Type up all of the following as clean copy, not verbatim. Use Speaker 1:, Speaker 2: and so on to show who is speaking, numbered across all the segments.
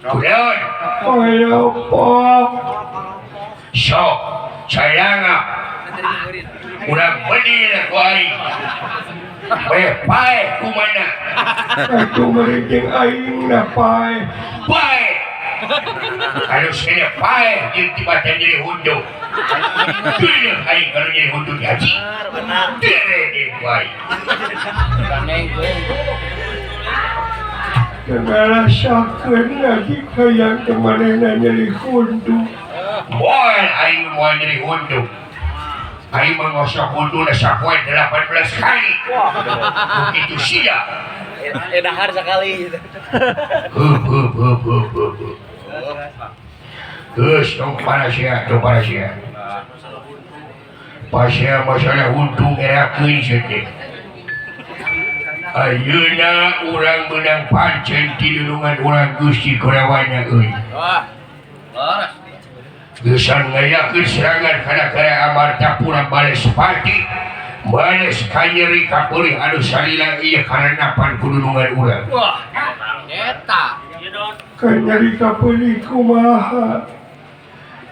Speaker 1: Kudaon.
Speaker 2: Ayo po.
Speaker 1: So, saya nga. Urang benih na ko ay. Paeh kuman na.
Speaker 2: Aku merinding aing na paeh.
Speaker 1: Paeh. Kalau saya paeh, yung tibatan jadi hundo. Bila aing kalau jadi hundo di haji. Dere di kuai.
Speaker 2: Kenapa sakit lagi kayak kemarin jadi hundu.
Speaker 1: Boy, aing mau jadi hundo. Aing mengosok hundo na sa kuai 18 kali. Begitu sia.
Speaker 3: Dahar sekali.
Speaker 1: Terus dong para sia. Pasnya masalah hundo ngerakeun sedih. Ayeuna urang menang pancen ti lulungan urang Gusti Kurawana euy. Gesan ngayakeun serangan kana Amarta Pura bales pati. Bales kanyeri kapeuling anu salila ieu karanapan ku lulungan urang.
Speaker 3: Wah, eta.
Speaker 2: Kanyari kapeli kumaha.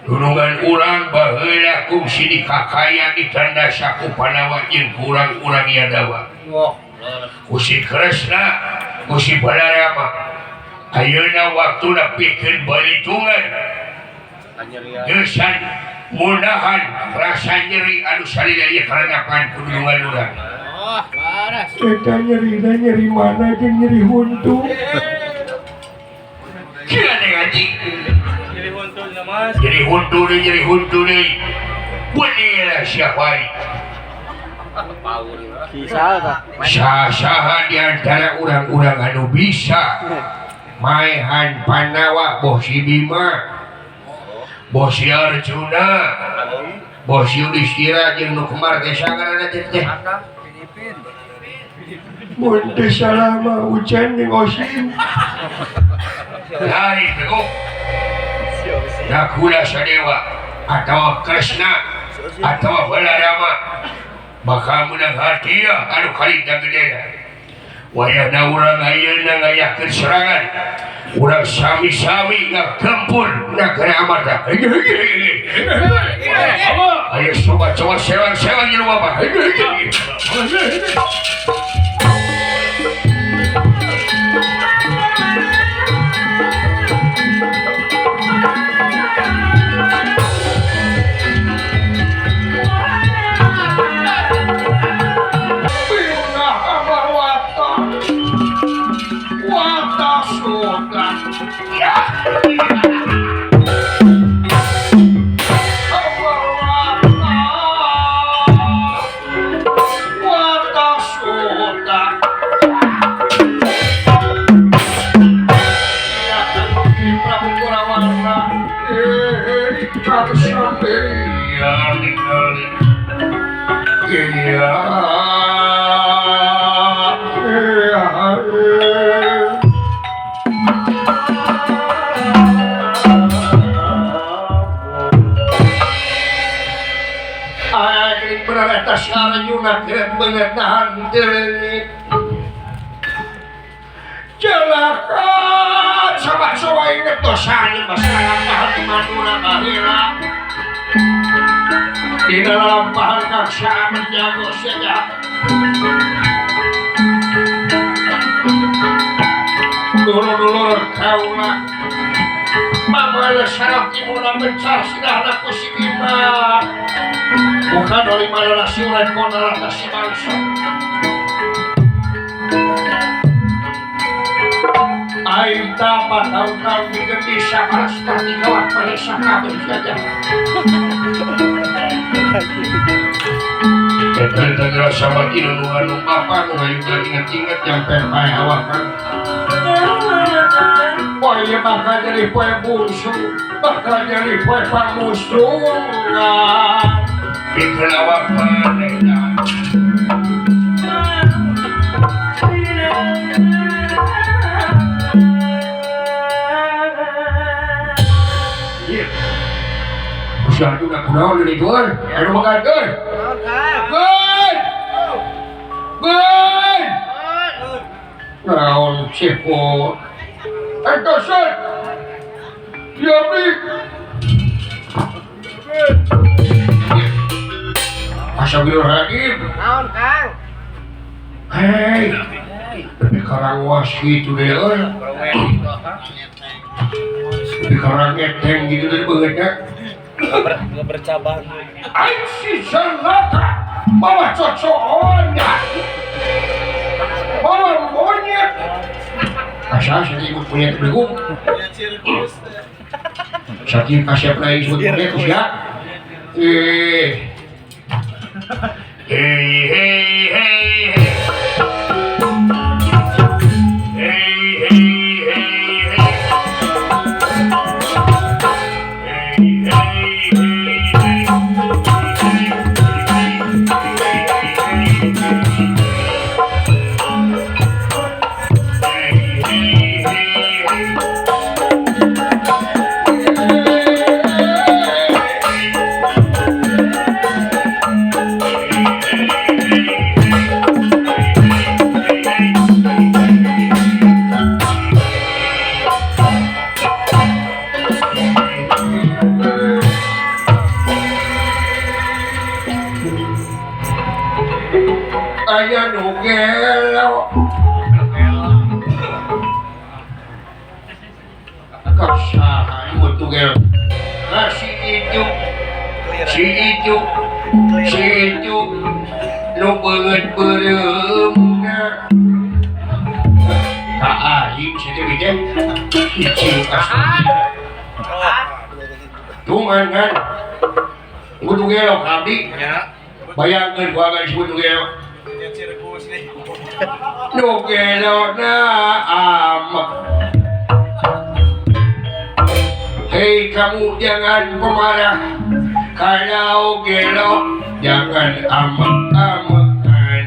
Speaker 1: Lulungan urang baheula kungsi dikakaya ditanda saku panawa jeung kurang-urang yadawa.
Speaker 3: Wah.
Speaker 1: Kusi Kresna, kusi Balarama. Ayeuna waktuna pikeun balitungan. Gesan mudahan rasa nyeri anu salila ieu karanapan ku lulungan urang.
Speaker 3: Wah, paras.
Speaker 2: Kita nyeri mana jeung nyeri hundu.
Speaker 1: Kira teh ngaji. Nyeri hundu deui. Benih lah siapa ini. Saha di antara urang-urang anu bisa maehan Pandawa Bos Bima, Bos Arjuna, Bos Yudhistira jeung nu kemar teh sangarana teh.
Speaker 2: Mun teu salama hujan jeung Osim.
Speaker 1: Dari teu. Nakula Sadewa atau Kresna atau Balarama bakal menang hadiah anu kalintang gedena. Wayahna urang ayeuna ngayakeun serangan. Urang sami-sami ngagempur nagara Amarta. Ayo coba sewang-sewang jeung Bapak. Celaka sobat-sobat ini dosanya masalah hati madura bahira di dalam bahan kaksa menjago saja dulur-dulur kaulah mamala sarap imuna mencar sudah laku si Bima bukan oleh malah si ulet kona rata si bangsa Aita tahun-tahun bikin bisa paras seperti kawan perisa kabel saja. Kita ngerasa makin nunggu apa nunggu ingat-ingat yang perpai awakan. Pokoknya bakal jadi poe musuh, bakal jadi poe pamusuhan. Bikin awak menenang. Usaha juga kunaon ini tuan, anu mengatakan, Gun, naon cepo, entosan, Ya abdi. Astagfirullahaladzim.
Speaker 3: Naon, Kang?
Speaker 1: Hei, tapi karang was gitu deh, tapi karang ngeteng gitu deh bangetnya.
Speaker 3: Nggak bercabang.
Speaker 1: Aing si Senaka bawa cocokannya, bawa monyet. Asal saya ikut monyet bergum. Sakit kasih pernah ikut monyet ya. Hey, hey, hey, hey. Aya nu gelo. Kasaha ieu tuh gelo. Si itu nu beungeut beureumna. Ka aing situ ge. Cicing asli. Tumangan. Kudu gelo abdi. Bayangkeun ku agan kudu gelo. Nu gelona amak. Hei kamu jangan pemarah. Kalau gelo jangan amak-amakan.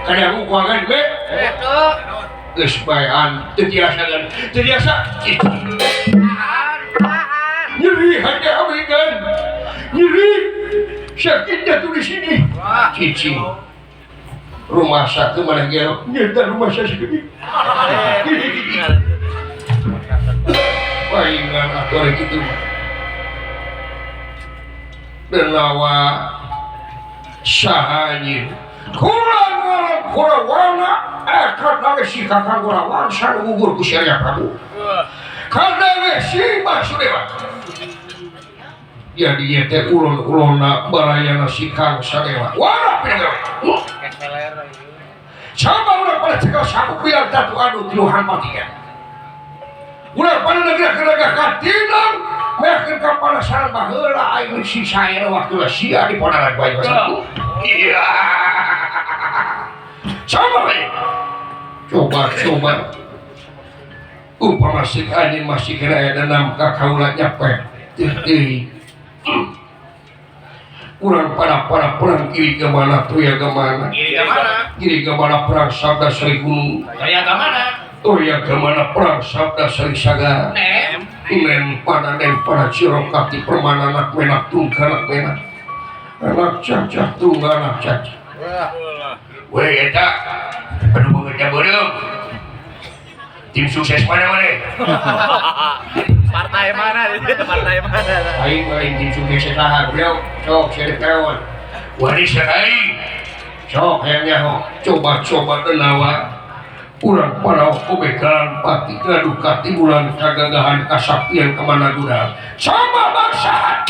Speaker 1: Kadamu kuagan be? Geus baean teu tiasa nyeri hanya awegan nyeri sakit jatuh di sini cicing rumah sakit mana gelo nyata rumah sakit palingan aktor gitu berlawa sahanya Kurawana karena si kakak Kurawan sang gugur ku Syariah Prabu karena si Basudewa jadi ya teh ulon-ulonna barayana si Kang Sadewa wala pinanggawe coba ulah pada cekal sabuk biar datu anu tiluhan patian ulah pada negara-negara katinang meyakin kapanasan baheula aing si saya waktu lah sia di ponaran bae satu iya coba upama si anjing masih kena ada nam kakaula nyapet kurang pada perang kiri ke mana tuh ya ke mana kiri ke mana perang sabda Sri Gunung
Speaker 3: Saya ke mana?
Speaker 1: oh ya ke mana perang sabda Sri Saga nem pada cirokati permana anak menak tunggal anak menak anak cacah tunggal anak cacah weh eta aduh mengerja beudeuh tim sukses mana
Speaker 3: Partai mana?
Speaker 1: aing tim sukses saha beliau sok saya tewan waris aing sok hayangnya coba tenawa urang para kobekan pati gaduh timulan kagagahan kasaktian kemana guna coba bangsa